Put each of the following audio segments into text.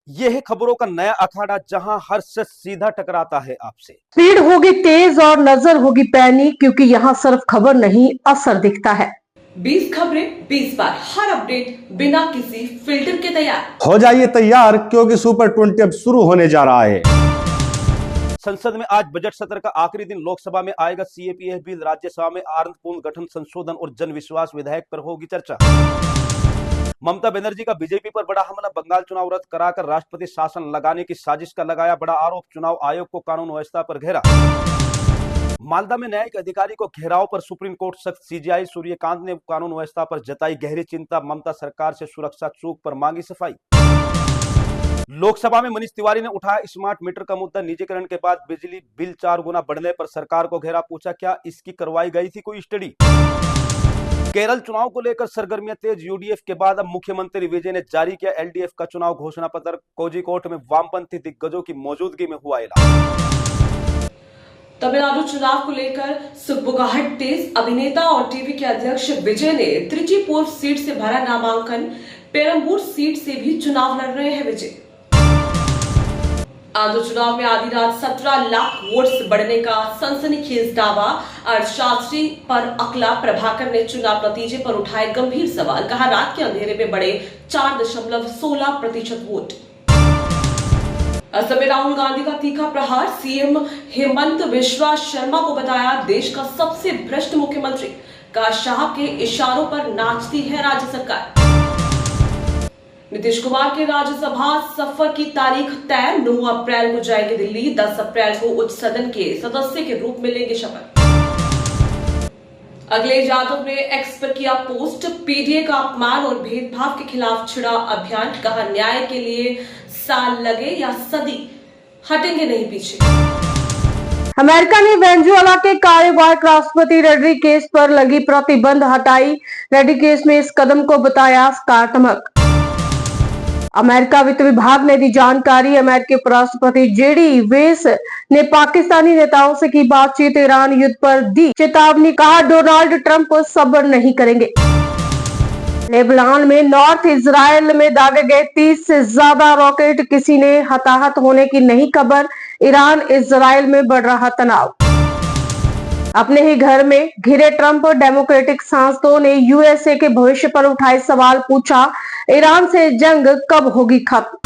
ये है खबरों का नया अखाड़ा, जहां हर सच सीधा टकराता है आपसे। स्पीड होगी तेज और नजर होगी पैनी, क्योंकि यहाँ सिर्फ खबर नहीं असर दिखता है। 20 खबरें 20 बार, हर अपडेट बिना किसी फिल्टर के तैयार। हो जाइए तैयार, क्योंकि सुपर 20 अब शुरू होने जा रहा है। संसद में आज बजट सत्र का आखिरी दिन। लोकसभा में आएगा सीएपीएफ बिल, राज्यसभा में आरंभ गठन संशोधन और जन विश्वास विधेयक पर होगी चर्चा। ममता बनर्जी का बीजेपी पर बड़ा हमला, बंगाल चुनाव रद्द कराकर राष्ट्रपति शासन लगाने की साजिश का लगाया बड़ा आरोप, चुनाव आयोग को कानून व्यवस्था पर घेरा। मालदा में न्यायिक अधिकारी को घेराव पर सुप्रीम कोर्ट सख्त, सीजेआई सूर्यकांत ने कानून व्यवस्था पर जताई गहरी चिंता, ममता सरकार से सुरक्षा चूक पर मांगी सफाई। लोकसभा में मनीष तिवारी ने उठाया स्मार्ट मीटर का मुद्दा, निजीकरण के बाद बिजली बिल 4 गुना बढ़ने पर सरकार को घेरा, पूछा क्या इसकी करवाई गई थी कोई स्टडी। केरल चुनाव को लेकर सरगर्मियां तेज, यूडीएफ के बाद अब मुख्यमंत्री विजय ने जारी किया एलडीएफ का चुनाव घोषणा पत्र, कोझिकोड में वामपंथी दिग्गजों की मौजूदगी में हुआ ऐलान। तमिलनाडु चुनाव को लेकर सुगबुगाहट तेज, अभिनेता और टीवी के अध्यक्ष विजय ने त्रिचीपुर सीट से भरा नामांकन, पेरम्बूर सीट से भी चुनाव लड़ रहे हैं विजय। आंध्र चुनाव में आधी रात 17 लाख वोट्स बढ़ने का सनसनीखेज दावा, अर्थशास्त्री पर अकला, प्रभाकर ने चुनाव नतीजे पर उठाए गंभीर सवाल, कहा रात के अंधेरे में बढ़े 4.16% वोट। असम में राहुल गांधी का तीखा प्रहार, सीएम हेमंत बिस्वा शर्मा को बताया देश का सबसे भ्रष्ट मुख्यमंत्री, कहा शाह के इशारों पर नाचती है राज्य सरकार। नीतीश कुमार के राज्यसभा सफर की तारीख तय, 9 अप्रैल को जाएंगे दिल्ली, 10 अप्रैल को उच्च सदन के सदस्य के रूप में लेंगे शपथ। अखिलेश यादव ने एक्स पर किया पोस्ट, पीडीए का अपमान और भेदभाव के खिलाफ छिड़ा अभियान, कहा न्याय के लिए साल लगे या सदी, हटेंगे नहीं पीछे। अमेरिका ने वेनेजुएला के कार्यवाहक राष्ट्रपति रोड्रिगेज पर लगी प्रतिबंध हटाई, रोड्रिगेज ने इस कदम को बताया सकारात्मक। अमेरिका वित्त विभाग ने दी जानकारी, अमेरिकी उपराष्ट्रपति जेडी वेंस ने पाकिस्तानी नेताओं से की बातचीत, ईरान युद्ध पर दी चेतावनी, कहा डोनाल्ड ट्रंप सब्र नहीं करेंगे। लेबनान में नॉर्थ इजराइल में दागे गए 30 से ज्यादा रॉकेट, किसी ने हताहत होने की नहीं खबर, ईरान इजराइल में बढ़ रहा तनाव। अपने ही घर में घिरे ट्रंप, डेमोक्रेटिक सांसदों ने यूएसए के भविष्य पर उठाए सवाल, पूछा ईरान से जंग कब होगी खत्म।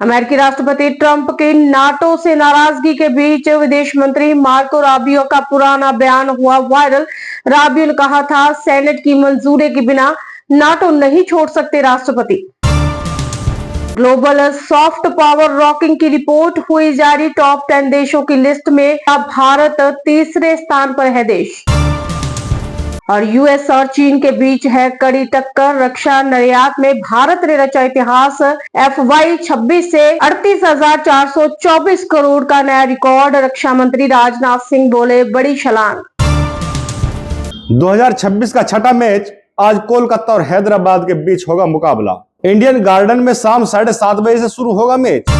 अमेरिकी राष्ट्रपति ट्रंप की नाटो से नाराजगी के बीच विदेश मंत्री मार्को राबियो का पुराना बयान हुआ वायरल। राबियो ने कहा था सेनेट की मंजूरी के बिना नाटो नहीं छोड़ सकते राष्ट्रपति। ग्लोबल सॉफ्ट पावर रॉकिंग की रिपोर्ट हुई जारी, टॉप 10 देशों की लिस्ट में अब भारत तीसरे स्थान पर है देश। और यूएस और चीन के बीच है कड़ी टक्कर, रक्षा निर्यात में भारत ने रचा इतिहास, FY26 से 38,424 करोड़ का नया रिकॉर्ड, रक्षा मंत्री राजनाथ सिंह बोले बड़ी छलांग। 2026 का छठा मैच आज कोलकाता और हैदराबाद के बीच होगा मुकाबला। इंडियन गार्डन में शाम 7:30 बजे से शुरू होगा मैच।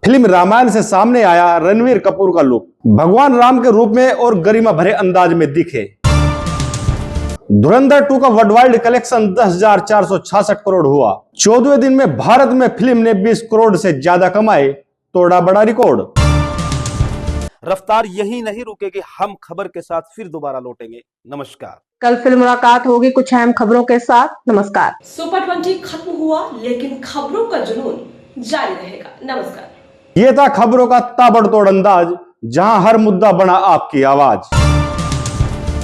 फिल्म रामायण से सामने आया रणवीर कपूर का लुक, भगवान राम के रूप में और गरिमा भरे अंदाज में दिखे। धुरंधर 2 का वर्ल्डवाइड कलेक्शन 10,466 करोड़ हुआ। 14वें दिन में भारत में फिल्म ने 20 करोड़ से ज्यादा कमाए, तोड़ा बड़ा रिकॉर्ड। रफ्तार यही नहीं रुकेगी, हम खबर के साथ फिर दोबारा लौटेंगे। नमस्कार। कल फिर मुलाकात होगी कुछ अहम खबरों के साथ। नमस्कार। सुपर 20 खत्म हुआ, लेकिन खबरों का जुनून जारी रहेगा। नमस्कार। ये था खबरों का ताबड़तोड़ अंदाज, जहां हर मुद्दा बना आपकी आवाज।